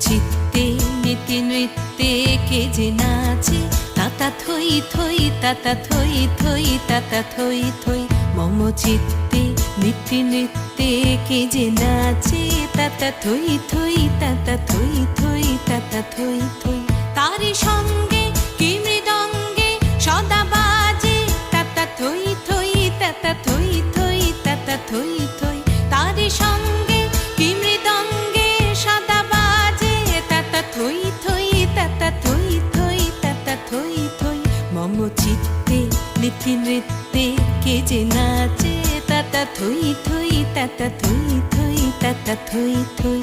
চিত্তে নীতি নৃত্যে কে যে নাচে, তাতা থই থই তাতা থই থই তাতা থই থই। মম চিত্তে নীতি নৃত্যে কে যে নাচে, তাতা থই থই তাতা থই থই তাতা থই থই। তারি সঙ্গে কি মৃদঙ্গে সদা বাজে, তাতা থই থই তাতা থই থই তাতা থই থই। তারি সঙ্গে কি মৃদঙ্গে সদা বাজে, তাতা থই থই তাতা থই থই তাতা থই থই। মম চিত্তে নীতি নৃত্যে কে যে নাচে, তাতা থই থই তাতা থই থই তাতা থই থই।